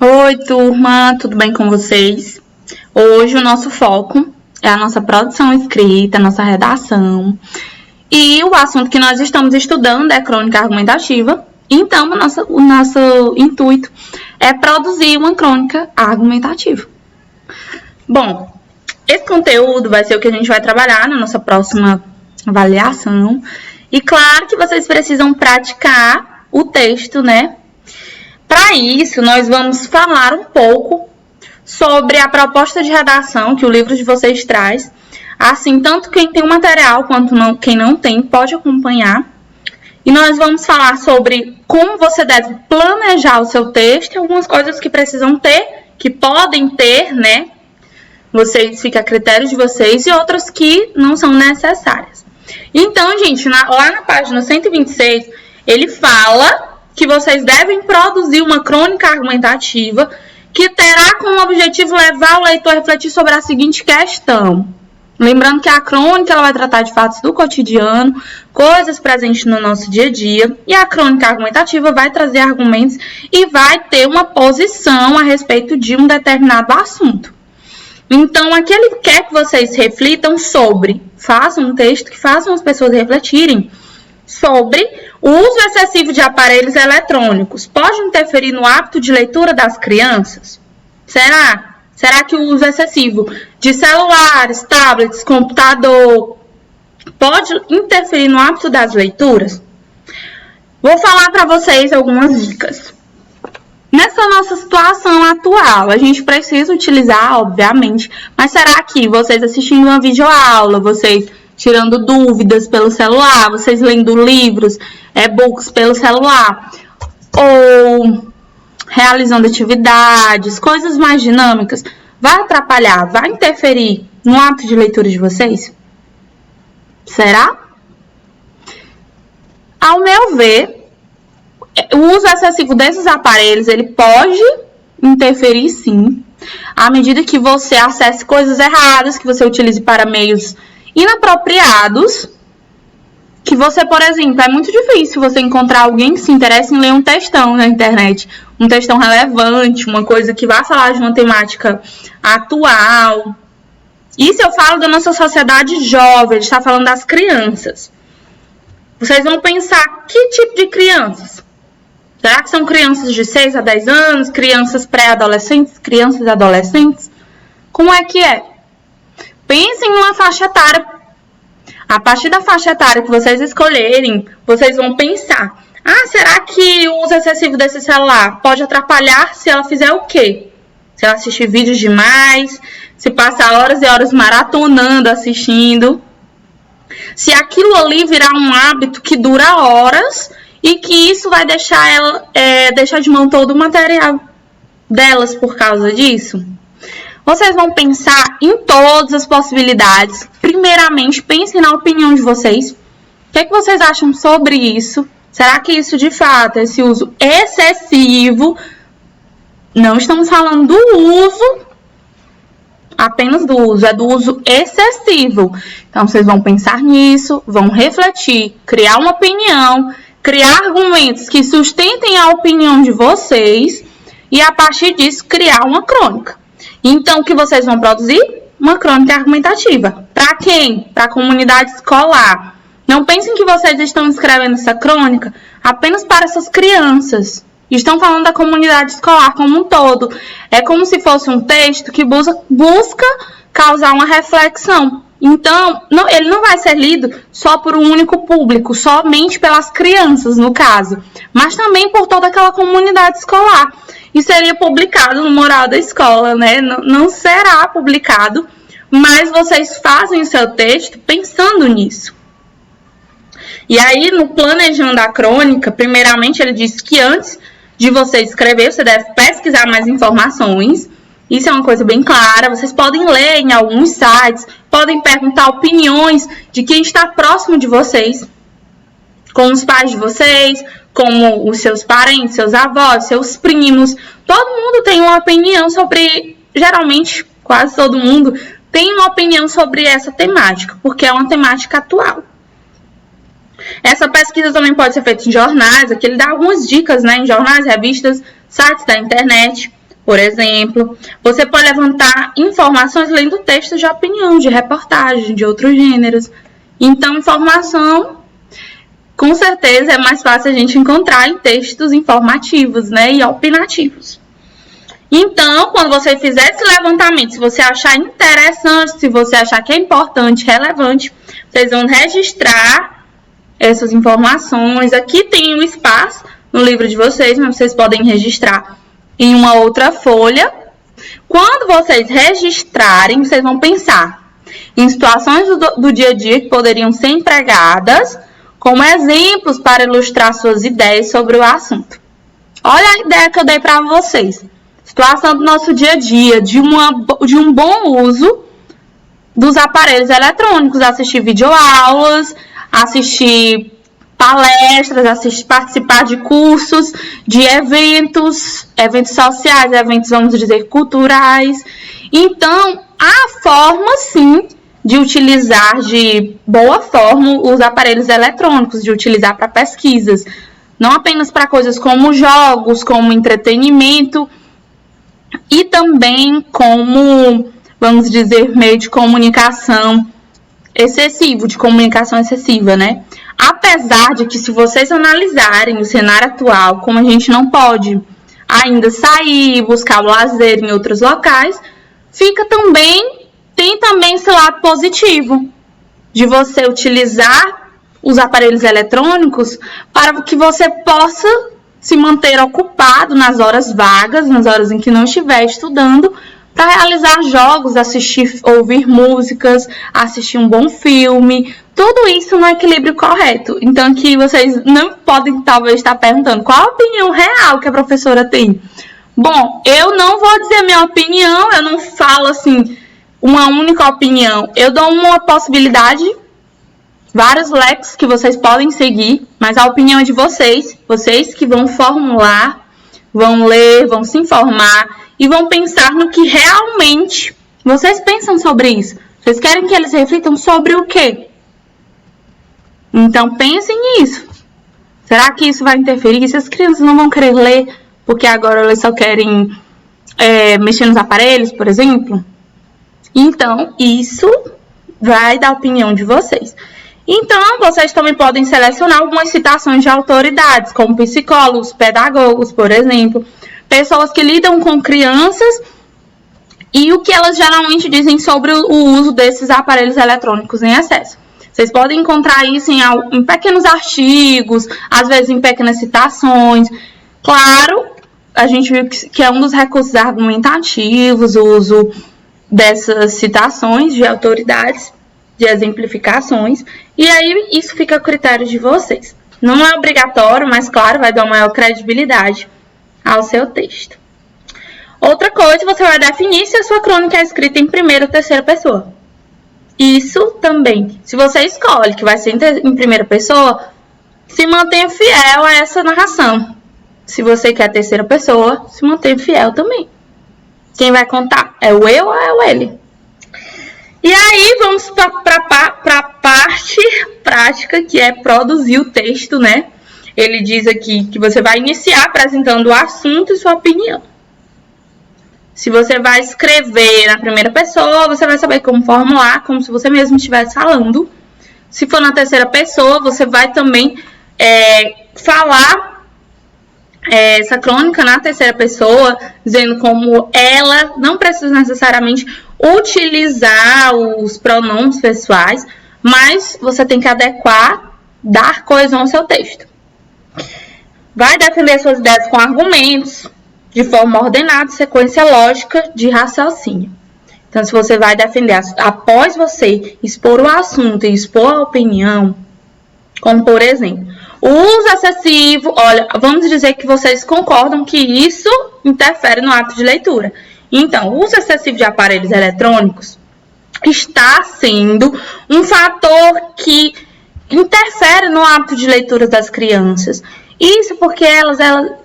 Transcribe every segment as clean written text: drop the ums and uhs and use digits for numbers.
Oi, turma, tudo bem com vocês? Hoje o nosso foco é a nossa produção escrita, a nossa redação. E o assunto que nós estamos estudando é crônica argumentativa. Então, o nosso intuito é produzir uma crônica argumentativa. Bom, esse conteúdo vai ser o que a gente vai trabalhar na nossa próxima avaliação. E claro que vocês precisam praticar o texto, né? Para isso, nós vamos falar um pouco sobre a proposta de redação que o livro de vocês traz. Assim, tanto quem tem o material quanto quem não tem pode acompanhar. E nós vamos falar sobre como você deve planejar o seu texto e algumas coisas que precisam ter, que podem ter, né? Fica a critério de vocês, e outras que não são necessárias. Então, gente, lá na página 126, ele fala que vocês devem produzir uma crônica argumentativa que terá como objetivo levar o leitor a refletir sobre a seguinte questão. Lembrando que a crônica ela vai tratar de fatos do cotidiano, coisas presentes no nosso dia a dia, e a crônica argumentativa vai trazer argumentos e vai ter uma posição a respeito de um determinado assunto. Então, aqui ele quer que vocês reflitam sobre, façam um texto que façam as pessoas refletirem sobre o uso excessivo de aparelhos eletrônicos. Pode interferir no hábito de leitura das crianças? Será? Será que o uso excessivo de celulares, tablets, computador pode interferir no hábito das leituras? Vou falar para vocês algumas dicas. Nessa nossa situação atual, a gente precisa utilizar, obviamente, mas será que vocês assistindo uma videoaula, vocês tirando dúvidas pelo celular, vocês lendo livros, e-books pelo celular, ou realizando atividades, coisas mais dinâmicas, vai atrapalhar, vai interferir no hábito de leitura de vocês? Será? Ao meu ver, o uso excessivo desses aparelhos, ele pode interferir sim, à medida que você acesse coisas erradas, que você utilize para meios inapropriados, que você, por exemplo, é muito difícil você encontrar alguém que se interesse em ler um textão na internet, um textão relevante, uma coisa que vai falar de uma temática atual. Isso eu falo da nossa sociedade jovem, a gente está falando das crianças. Vocês vão pensar, que tipo de crianças? Será que são crianças de 6 a 10 anos, crianças pré-adolescentes, crianças e adolescentes? Como é que é? Pensem numa faixa etária. A partir da faixa etária que vocês escolherem, vocês vão pensar: será que o uso excessivo desse celular pode atrapalhar se ela fizer o quê? Se ela assistir vídeos demais, se passar horas e horas maratonando, assistindo. Se aquilo ali virar um hábito que dura horas e que isso vai deixar ela deixar de mão todo o material delas por causa disso. Vocês vão pensar em todas as possibilidades. Primeiramente, pensem na opinião de vocês. O que vocês acham sobre isso? Será que isso, de fato, esse uso excessivo, não estamos falando do uso, apenas do uso, é do uso excessivo. Então, vocês vão pensar nisso, vão refletir, criar uma opinião, criar argumentos que sustentem a opinião de vocês e, a partir disso, criar uma crônica. Então, o que vocês vão produzir? Uma crônica argumentativa. Para quem? Para a comunidade escolar. Não pensem que vocês estão escrevendo essa crônica apenas para essas crianças. Estão falando da comunidade escolar como um todo. É como se fosse um texto que busca causar uma reflexão. Então, ele não vai ser lido só por um único público, somente pelas crianças, no caso, mas também por toda aquela comunidade escolar. E seria publicado no Moral da Escola, né? Não será publicado, mas vocês fazem o seu texto pensando nisso. E aí, no planejando a crônica, primeiramente ele diz que antes de você escrever, você deve pesquisar mais informações. Isso é uma coisa bem clara. Vocês podem ler em alguns sites, podem perguntar opiniões de quem está próximo de vocês, com os pais de vocês, como os seus parentes, seus avós, seus primos. Todo mundo tem uma opinião sobre, geralmente, quase todo mundo tem uma opinião sobre essa temática, porque é uma temática atual. Essa pesquisa também pode ser feita em jornais, aqui ele dá algumas dicas, né, em jornais, revistas, sites da internet. por exemplo. Você pode levantar informações lendo textos de opinião, de reportagem, de outros gêneros. Então, informação, com certeza, é mais fácil a gente encontrar em textos informativos, né, e opinativos. Então, quando você fizer esse levantamento, se você achar interessante, se você achar que é importante, relevante, vocês vão registrar essas informações. Aqui tem um espaço no livro de vocês, mas vocês podem registrar em uma outra folha. Quando vocês registrarem, vocês vão pensar em situações do dia a dia que poderiam ser empregadas como exemplos para ilustrar suas ideias sobre o assunto. Olha a ideia que eu dei para vocês. Situação do nosso dia a dia, de um bom uso dos aparelhos eletrônicos, assistir videoaulas, assistir palestras, participar de cursos, de eventos sociais, eventos, vamos dizer, culturais. Então, há forma, sim, de utilizar de boa forma os aparelhos eletrônicos, de utilizar para pesquisas. Não apenas para coisas como jogos, como entretenimento, e também como, vamos dizer, meio de comunicação excessivo, de comunicação excessiva, né? Apesar de que, se vocês analisarem o cenário atual, como a gente não pode ainda sair, buscar o lazer em outros locais, tem também esse lado positivo de você utilizar os aparelhos eletrônicos para que você possa se manter ocupado nas horas vagas, nas horas em que não estiver estudando, para realizar jogos, ouvir músicas, assistir um bom filme, tudo isso no equilíbrio correto. Então, aqui vocês não podem, talvez, estar perguntando qual a opinião real que a professora tem. Bom, eu não vou dizer minha opinião, eu não falo, assim, uma única opinião. Eu dou uma possibilidade, vários leques que vocês podem seguir, mas a opinião é de vocês que vão formular, vão ler, vão se informar e vão pensar no que realmente vocês pensam sobre isso. Vocês querem que eles reflitam sobre o quê? Então, pensem nisso. Será que isso vai interferir? Se as crianças não vão querer ler porque agora elas só querem mexer nos aparelhos, por exemplo? Então, isso vai da opinião de vocês. Então, vocês também podem selecionar algumas citações de autoridades, como psicólogos, pedagogos, por exemplo, pessoas que lidam com crianças e o que elas geralmente dizem sobre o uso desses aparelhos eletrônicos em excesso. Vocês podem encontrar isso em pequenos artigos, às vezes em pequenas citações. Claro, a gente viu que é um dos recursos argumentativos, o uso dessas citações de autoridades, de exemplificações, e aí isso fica a critério de vocês. Não é obrigatório, mas claro, vai dar uma maior credibilidade ao seu texto. Outra coisa, você vai definir se a sua crônica é escrita em primeira ou terceira pessoa. Isso também, se você escolhe que vai ser em primeira pessoa, se mantenha fiel a essa narração. Se você quer a terceira pessoa, se mantenha fiel também. Quem vai contar? É o eu ou é o ele? E aí, vamos para a parte prática, que é produzir o texto, né? Ele diz aqui que você vai iniciar apresentando o assunto e sua opinião. Se você vai escrever na primeira pessoa, você vai saber como formular, como se você mesmo estivesse falando. Se for na terceira pessoa, você vai também falar essa crônica na terceira pessoa, dizendo como ela não precisa necessariamente utilizar os pronomes pessoais, mas você tem que dar coesão ao seu texto. Vai defender suas ideias com argumentos, de forma ordenada, sequência lógica de raciocínio. Então, se você vai defender, após você expor o assunto e expor a opinião, como por exemplo, o uso excessivo, olha, vamos dizer que vocês concordam que isso interfere no ato de leitura. Então, o uso excessivo de aparelhos eletrônicos está sendo um fator que interfere no hábito de leitura das crianças. Isso porque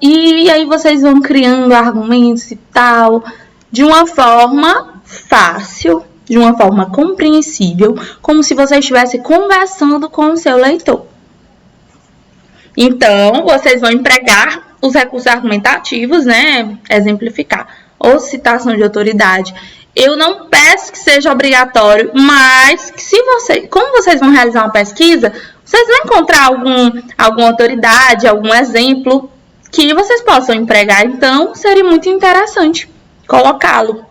e aí vocês vão criando argumentos e tal, de uma forma fácil, de uma forma compreensível, como se você estivesse conversando com o seu leitor. Então, vocês vão empregar os recursos argumentativos, né? Exemplificar ou citação de autoridade. Eu não peço que seja obrigatório, mas que se vocês, como vocês vão realizar uma pesquisa, vocês vão encontrar alguma autoridade, algum exemplo que vocês possam empregar. Então, seria muito interessante colocá-lo.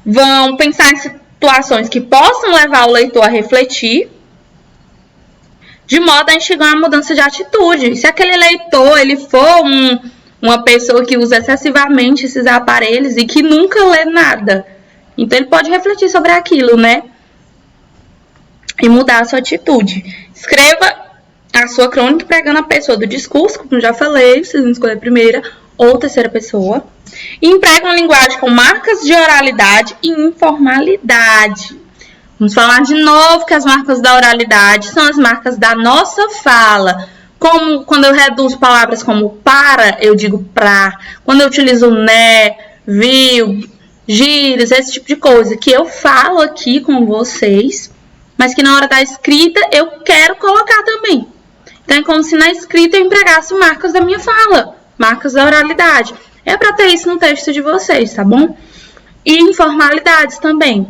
Vão pensar em situações que possam levar o leitor a refletir, de modo a instigar uma mudança de atitude. Se aquele leitor ele for uma pessoa que usa excessivamente esses aparelhos e que nunca lê nada, então ele pode refletir sobre aquilo, né? E mudar a sua atitude. Escreva a sua crônica empregando a pessoa do discurso, como já falei, vocês vão escolher a primeira ou terceira pessoa. E emprega uma linguagem com marcas de oralidade e informalidade. Vamos falar de novo que as marcas da oralidade são as marcas da nossa fala. Como quando eu reduzo palavras como para, eu digo pra. Quando eu utilizo né, viu, gírias, esse tipo de coisa que eu falo aqui com vocês, mas que na hora da escrita eu quero colocar também. Então é como se na escrita eu empregasse marcas da minha fala, marcas da oralidade. É para ter isso no texto de vocês, tá bom? E informalidades também.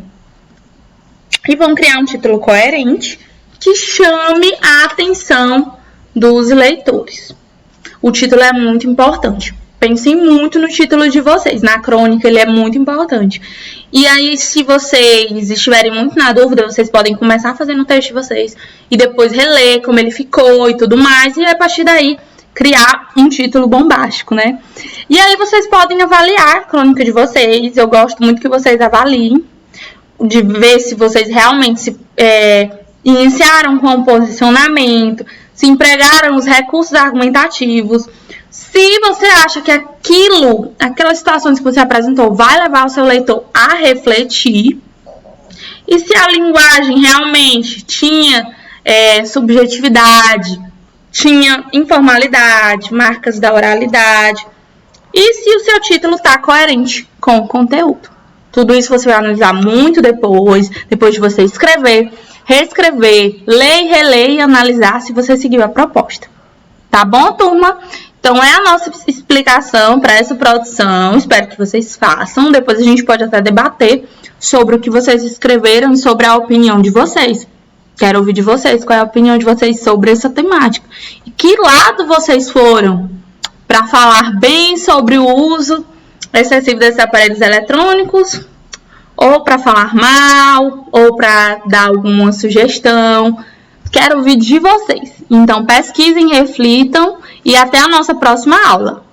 E vão criar um título coerente que chame a atenção dos leitores. O título é muito importante. Pensem muito no título de vocês. Na crônica, ele é muito importante. E aí, se vocês estiverem muito na dúvida, vocês podem começar fazendo o texto de vocês e depois reler como ele ficou e tudo mais. E a partir daí, criar um título bombástico, né? E aí, vocês podem avaliar a crônica de vocês. Eu gosto muito que vocês avaliem, de ver se vocês realmente iniciaram com o posicionamento, se empregaram os recursos argumentativos. Se você acha que aquelas situações que você apresentou vai levar o seu leitor a refletir, e se a linguagem realmente tinha subjetividade, tinha informalidade, marcas da oralidade, e se o seu título está coerente com o conteúdo. Tudo isso você vai analisar muito depois de você escrever, reescrever, ler e reler e analisar se você seguiu a proposta. Tá bom, turma? Então, é a nossa explicação para essa produção. Espero que vocês façam. Depois a gente pode até debater sobre o que vocês escreveram e sobre a opinião de vocês. Quero ouvir de vocês qual é a opinião de vocês sobre essa temática. E que lado vocês foram para falar bem sobre o uso excessivo desses aparelhos eletrônicos, ou para falar mal, ou para dar alguma sugestão. Quero ouvir de vocês. Então, pesquisem, reflitam e até a nossa próxima aula.